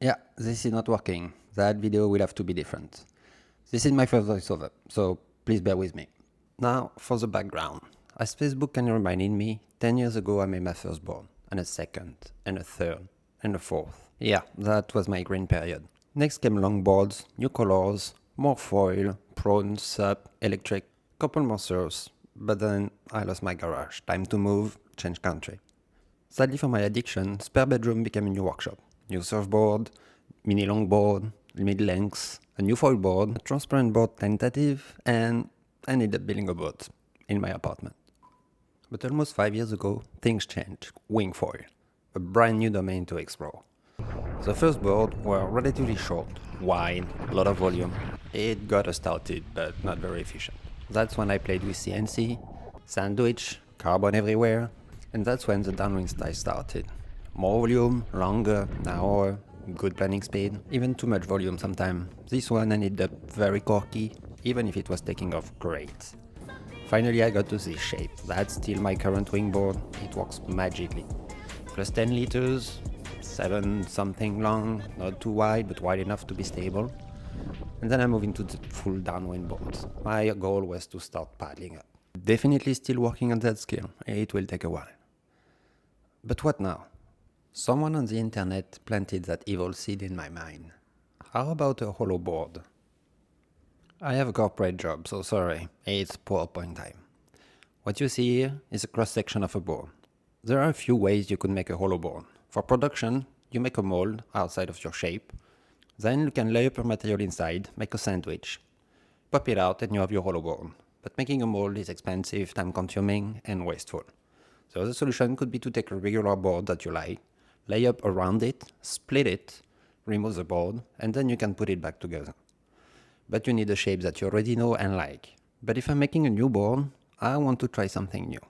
Yeah, this is not working. That video will have to be different. This is my first voiceover, so please bear with me. Now, for the background. As Facebook can reminded me, 10 years ago I made my first board, and a second, and a third, and a fourth. Yeah, that was my green period. Next came longboards, new colors, more foil, prawn, sup, electric, couple more surfs, but then I lost my garage. Time to move, change country. Sadly for my addiction, spare bedroom became a new workshop. New surfboard, mini longboard, mid-lengths, a new foil board, a transparent board tentative, and I ended up building a boat in my apartment. But almost 5 years ago, things changed. Wing foil, a brand new domain to explore. The first board were relatively short, wide, a lot of volume. It got us started, but not very efficient. That's when I played with CNC, sandwich, carbon everywhere, and that's when the downwind style started. More volume, longer, narrower, good planning speed, even too much volume sometimes. This one ended up very corky, even if it was taking off great. Finally I got to this shape. That's still my current wingboard. It works magically. Plus 10 liters, 7 something long, not too wide but wide enough to be stable. And then I moved into the full downwind boards. My goal was to start paddling up. Definitely still working on that skill. It will take a while. But what now? Someone on the internet planted that evil seed in my mind. How about a hollow board? I have a corporate job, so sorry, it's PowerPoint time. What you see here is a cross-section of a board. There are a few ways you could make a hollow board. For production, you make a mold outside of your shape. Then you can lay up your material inside, make a sandwich. Pop it out and you have your hollow board. But making a mold is expensive, time-consuming, and wasteful. So the solution could be to take a regular board that you like, lay up around it, split it, remove the board, and then you can put it back together. But you need a shape that you already know and like. But if I'm making a new board, I want to try something new.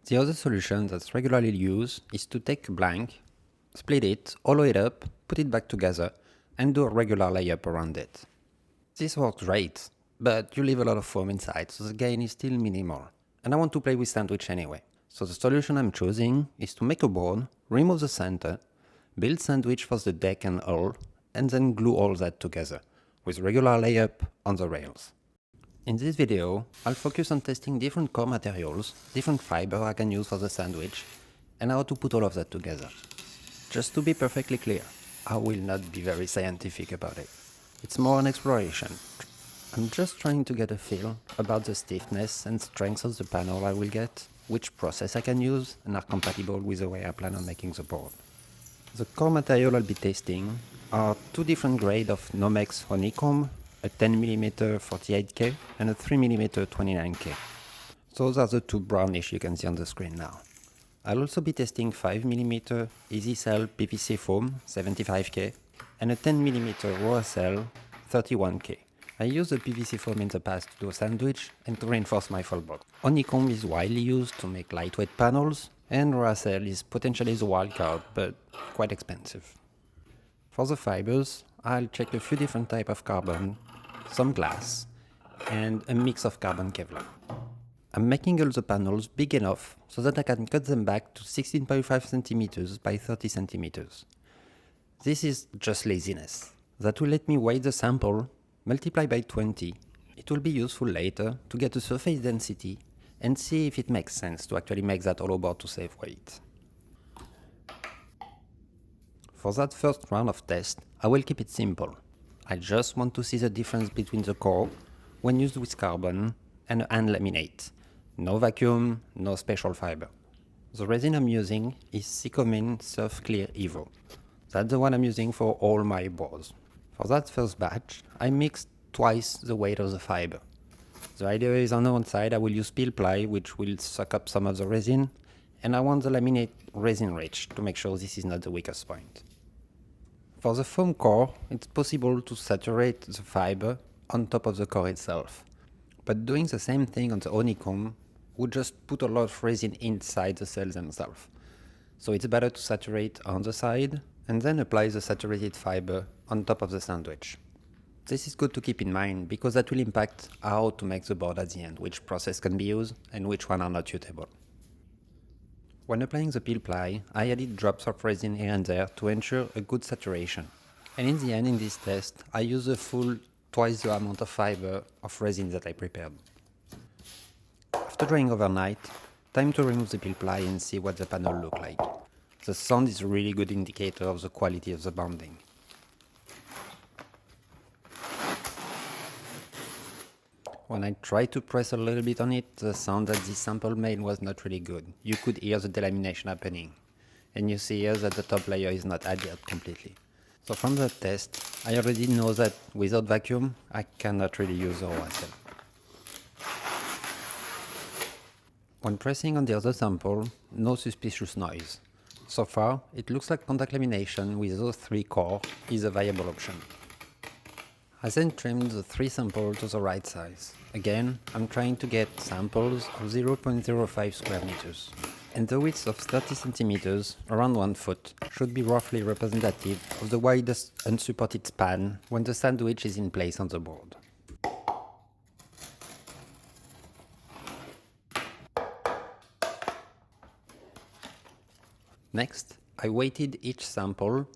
The other solution that's regularly used is to take a blank, split it, hollow it up, put it back together, and do a regular layup around it. This works great, but you leave a lot of foam inside, so the gain is still minimal. And I want to play with sandwich anyway. So the solution I'm choosing is to make a board, remove the center, build sandwich for the deck and hull, and then glue all that together, with regular layup on the rails. In this video, I'll focus on testing different core materials, different fiber I can use for the sandwich, and how to put all of that together. Just to be perfectly clear, I will not be very scientific about it. It's more an exploration. I'm just trying to get a feel about the stiffness and strength of the panel I will get, which process I can use, and are compatible with the way I plan on making the board. The core material I'll be testing are two different grades of Nomex honeycomb, a 10mm 48K and a 3mm 29K. Those are the two brownish you can see on the screen now. I'll also be testing 5mm easy cell PVC foam 75K and a 10mm raw cell 31K. I used the PVC foam in the past to do a sandwich and to reinforce my full box. Honeycomb is widely used to make lightweight panels, and raw cell is potentially the wild card, but quite expensive. For the fibers, I'll check a few different types of carbon, some glass, and a mix of carbon Kevlar. I'm making all the panels big enough so that I can cut them back to 16.5 cm by 30 cm. This is just laziness. That will let me weigh the sample, multiply by 20. It will be useful later to get a surface density and see if it makes sense to actually make that hollow board to save weight. For that first round of test, I will keep it simple. I just want to see the difference between the core when used with carbon and a hand laminate. No vacuum, no special fiber. The resin I'm using is Sycomin Surf Clear Evo. That's the one I'm using for all my boards. For that first batch, I mixed twice the weight of the fiber. The idea is on the one side I will use peel ply, which will suck up some of the resin, and I want the laminate resin rich to make sure this is not the weakest point. For the foam core, it's possible to saturate the fiber on top of the core itself. But doing the same thing on the honeycomb would just put a lot of resin inside the cells themselves. So it's better to saturate on the side and then apply the saturated fiber on top of the sandwich. This is good to keep in mind because that will impact how to make the board at the end, which process can be used and which one are not suitable. When applying the peel ply, I added drops of resin here and there to ensure a good saturation. And in the end, in this test, I used a full twice the amount of fiber of resin that I prepared. After drying overnight, time to remove the peel ply and see what the panel look like. The sound is a really good indicator of the quality of the bonding. When I tried to press a little bit on it, the sound that this sample made was not really good. You could hear the delamination happening. And you see here that the top layer is not adhered completely. So from the test, I already know that without vacuum, I cannot really use the OSL. When pressing on the other sample, no suspicious noise. So far, it looks like contact lamination with those 3 cores is a viable option. I then trimmed the 3 samples to the right size. Again, I'm trying to get samples of 0.05 square meters. And the width of 30 centimeters, around 1 foot, should be roughly representative of the widest unsupported span when the sandwich is in place on the board. Next, I weighted each sample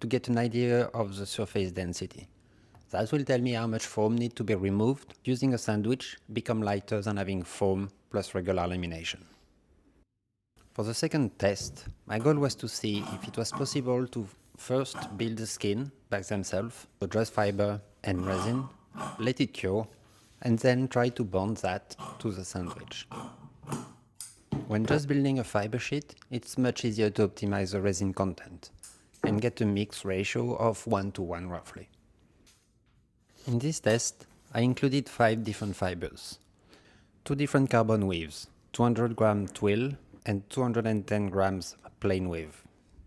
to get an idea of the surface density. That will tell me how much foam needs to be removed using a sandwich become lighter than having foam plus regular lamination. For the second test, my goal was to see if it was possible to first build the skin by themselves, so just fiber and resin, let it cure, and then try to bond that to the sandwich. When just building a fiber sheet, it's much easier to optimize the resin content and get a mix ratio of 1:1 roughly. In this test, I included 5 different fibers, 2 different carbon weaves, 200 gram twill and 210 grams plain weave,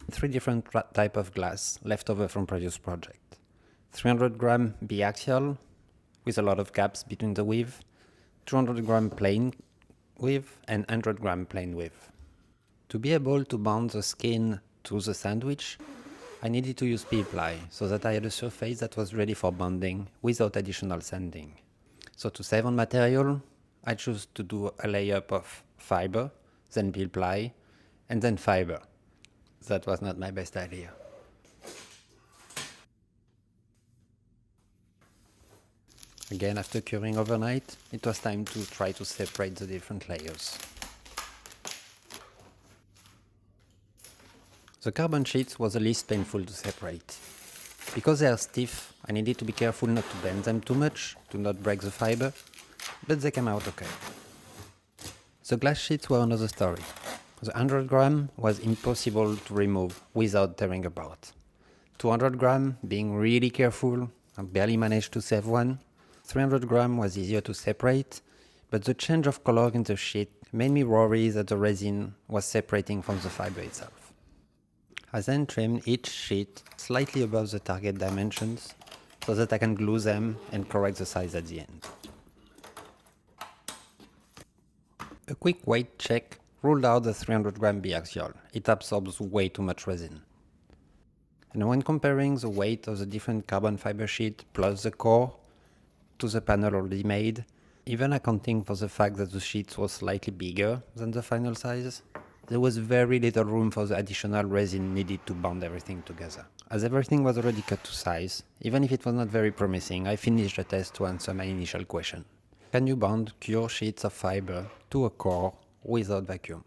3 different type of glass left over from previous project, 300 gram biaxial with a lot of gaps between the weave, 200 gram plain weave and 100 gram plain weave. To be able to bond the skin to the sandwich, I needed to use peel ply so that I had a surface that was ready for bonding without additional sanding. So to save on material, I chose to do a layup of fiber, then peel ply, and then fiber. That was not my best idea. Again, after curing overnight, it was time to try to separate the different layers. The carbon sheets was the least painful to separate. Because they are stiff, I needed to be careful not to bend them too much, to not break the fiber, but they came out okay. The glass sheets were another story. The 100 gram was impossible to remove without tearing apart. 200 gram, being really careful, I barely managed to save one. 300 gram was easier to separate, but the change of color in the sheet made me worry that the resin was separating from the fiber itself. I then trimmed each sheet slightly above the target dimensions so that I can glue them and correct the size at the end. A quick weight check ruled out the 300 gram biaxial. It absorbs way too much resin. And when comparing the weight of the different carbon fiber sheet plus the core to the panel already made, even accounting for the fact that the sheets was slightly bigger than the final size, there was very little room for the additional resin needed to bond everything together. As everything was already cut to size, even if it was not very promising, I finished the test to answer my initial question. Can you bond cure sheets of fiber to a core without vacuum?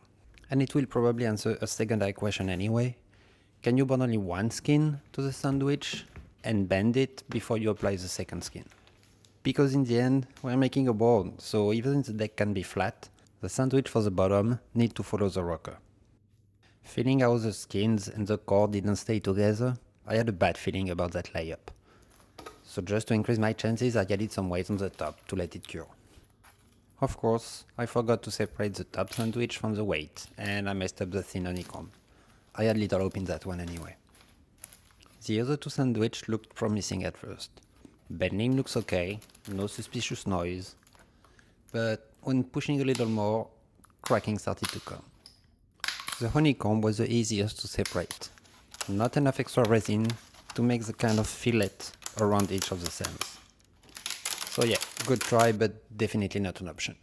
And it will probably answer a secondary question anyway. Can you bond only one skin to the sandwich and bend it before you apply the second skin? Because in the end, we're making a board, so even the deck can be flat, the sandwich for the bottom need to follow the rocker. Feeling how the skins and the core didn't stay together, I had a bad feeling about that layup. So just to increase my chances, I added some weight on the top to let it cure. Of course, I forgot to separate the top sandwich from the weight, and I messed up the thin honeycomb. I had little hope in that one anyway. The other 2 sandwiches looked promising at first. Bending looks okay, no suspicious noise, but when pushing a little more, cracking started to come. The honeycomb was the easiest to separate. Not enough extra resin to make the kind of fillet around each of the cells. So yeah, good try, but definitely not an option.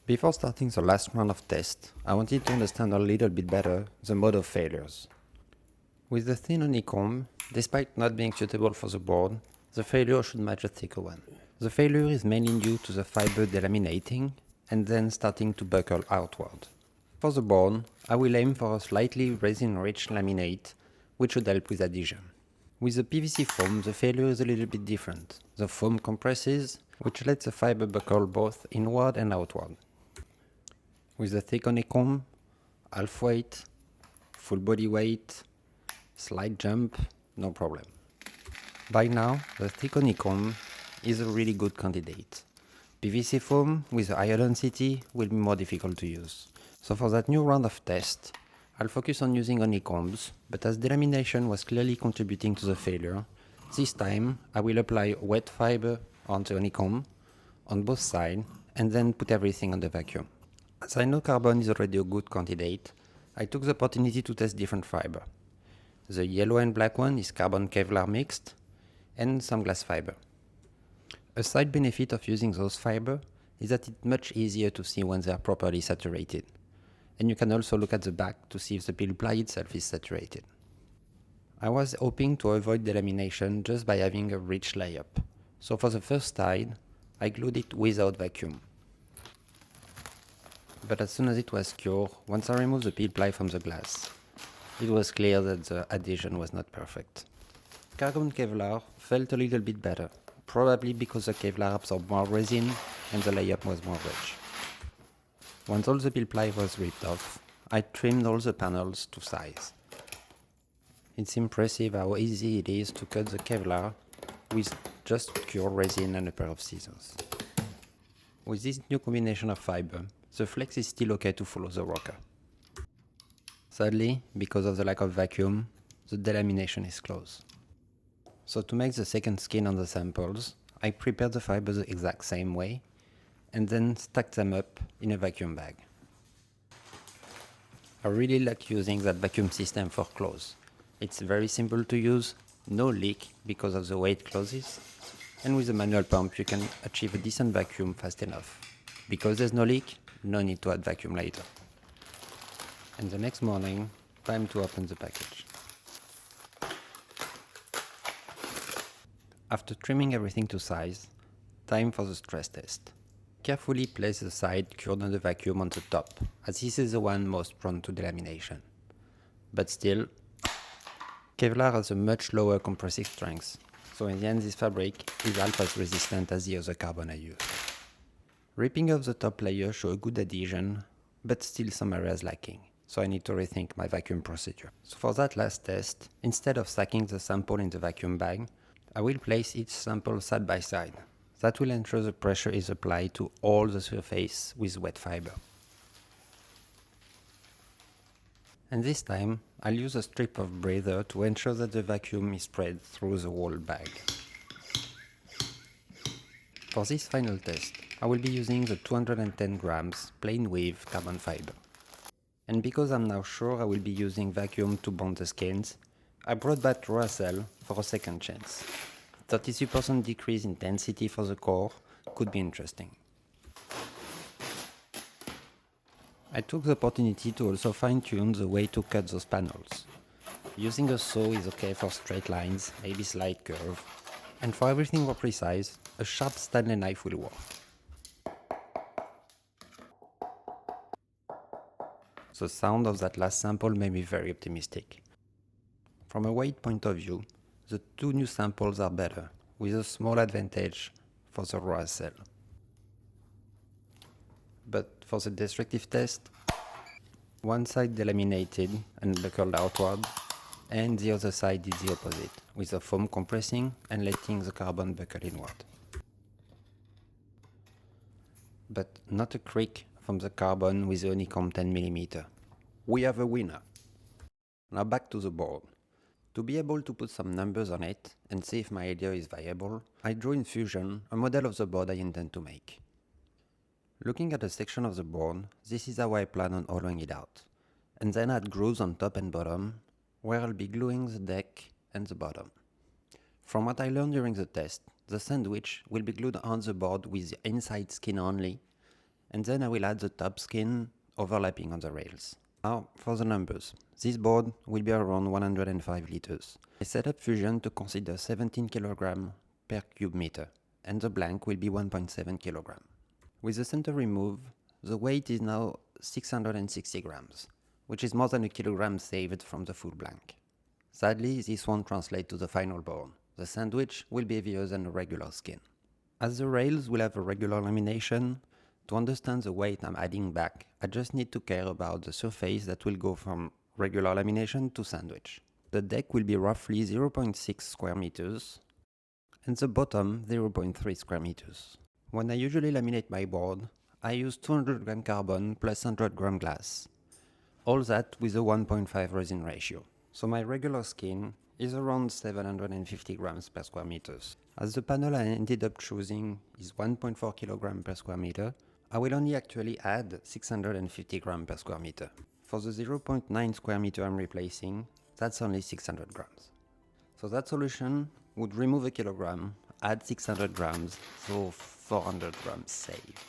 Before starting the last round of tests, I wanted to understand a little bit better the mode of failures. With the thin honeycomb, despite not being suitable for the board, the failure should match a thicker one. The failure is mainly due to the fiber delaminating and then starting to buckle outward. For the board, I will aim for a slightly resin-rich laminate, which should help with adhesion. With the PVC foam, the failure is a little bit different. The foam compresses, which lets the fiber buckle both inward and outward. With the thick honeycomb, half weight, full body weight, slight jump, no problem. By now, the thick honeycomb is a really good candidate. PVC foam with a higher density will be more difficult to use. So for that new round of tests, I'll focus on using honeycombs, but as delamination was clearly contributing to the failure, this time I will apply wet fiber onto honeycomb on both sides and then put everything on the vacuum. As I know carbon is already a good candidate, I took the opportunity to test different fiber. The yellow and black one is carbon Kevlar mixed and some glass fiber. A side benefit of using those fiber is that it's much easier to see when they are properly saturated. And you can also look at the back to see if the peel ply itself is saturated. I was hoping to avoid delamination just by having a rich layup. So for the first side, I glued it without vacuum. But as soon as it was cured, once I removed the peel ply from the glass, it was clear that the adhesion was not perfect. Carbon Kevlar felt a little bit better, probably because the Kevlar absorbed more resin and the layup was more rich. Once all the peel ply was ripped off, I trimmed all the panels to size. It's impressive how easy it is to cut the Kevlar with just pure resin and a pair of scissors. With this new combination of fiber, the flex is still okay to follow the rocker. Sadly, because of the lack of vacuum, the delamination is close. So to make the second skin on the samples, I prepared the fibers the exact same way and then stacked them up in a vacuum bag. I really like using that vacuum system for clothes. It's very simple to use, no leak because of the way it closes, and with a manual pump you can achieve a decent vacuum fast enough. Because there's no leak, no need to add vacuum later. And the next morning, time to open the package. After trimming everything to size, time for the stress test. Carefully place the side cured on the vacuum on the top, as this is the one most prone to delamination. But still, Kevlar has a much lower compressive strength, so in the end this fabric is half as resistant as the other carbon I used. Ripping off the top layer shows a good adhesion, but still some areas lacking, so I need to rethink my vacuum procedure. So for that last test, instead of stacking the sample in the vacuum bag, I will place each sample side by side. That will ensure the pressure is applied to all the surface with wet fiber. And this time, I'll use a strip of breather to ensure that the vacuum is spread through the whole bag. For this final test, I will be using the 210 grams plain weave carbon fiber. And because I'm now sure I will be using vacuum to bond the skins, I brought back Duracell for a second chance. 33% decrease in density for the core could be interesting. I took the opportunity to also fine-tune the way to cut those panels. Using a saw is okay for straight lines, maybe slight curve, and for everything more precise, a sharp Stanley knife will work. The sound of that last sample made me very optimistic. From a weight point of view, the two new samples are better, with a small advantage for the Duracell. But for the destructive test, one side delaminated and buckled outward, and the other side did the opposite, with the foam compressing and letting the carbon buckle inward. But not a creak from the carbon with the honeycomb 10 mm. We have a winner! Now back to the board. To be able to put some numbers on it and see if my idea is viable, I drew in Fusion a model of the board I intend to make. Looking at a section of the board, this is how I plan on hollowing it out, and then add grooves on top and bottom, where I'll be gluing the deck and the bottom. From what I learned during the test, the sandwich will be glued on the board with the inside skin only, and then I will add the top skin overlapping on the rails. Now, for the numbers. This board will be around 105 liters. I set up Fusion to consider 17 kg per cube meter, and the blank will be 1.7 kg. With the center remove, the weight is now 660 grams, which is more than a kilogram saved from the full blank. Sadly, this won't translate to the final board. The sandwich will be heavier than a regular skin. As the rails will have a regular lamination, to understand the weight I'm adding back, I just need to care about the surface that will go from regular lamination to sandwich. The deck will be roughly 0.6 square meters, and the bottom 0.3 square meters. When I usually laminate my board, I use 200 gram carbon plus 100 gram glass. All that with a 1.5 resin ratio. So my regular skin is around 750 grams per square meters. As the panel I ended up choosing is 1.4 kilogram per square meter, I will only actually add 650 grams per square meter. For the 0.9 square meter I'm replacing, that's only 600 grams. So that solution would remove a kilogram, add 600 grams, so 400 grams saved.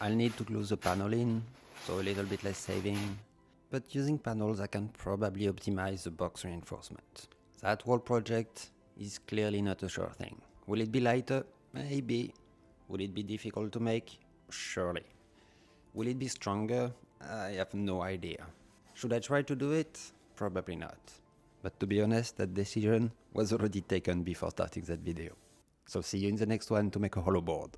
I'll need to glue the panel in, so a little bit less saving, but using panels I can probably optimize the box reinforcement. That whole project is clearly not a sure thing. Will it be lighter? Maybe. Will it be difficult to make? Surely. Will it be stronger? I have no idea. Should I try to do it? Probably not. But to be honest, that decision was already taken before starting that video. So see you in the next one to make a hollow board.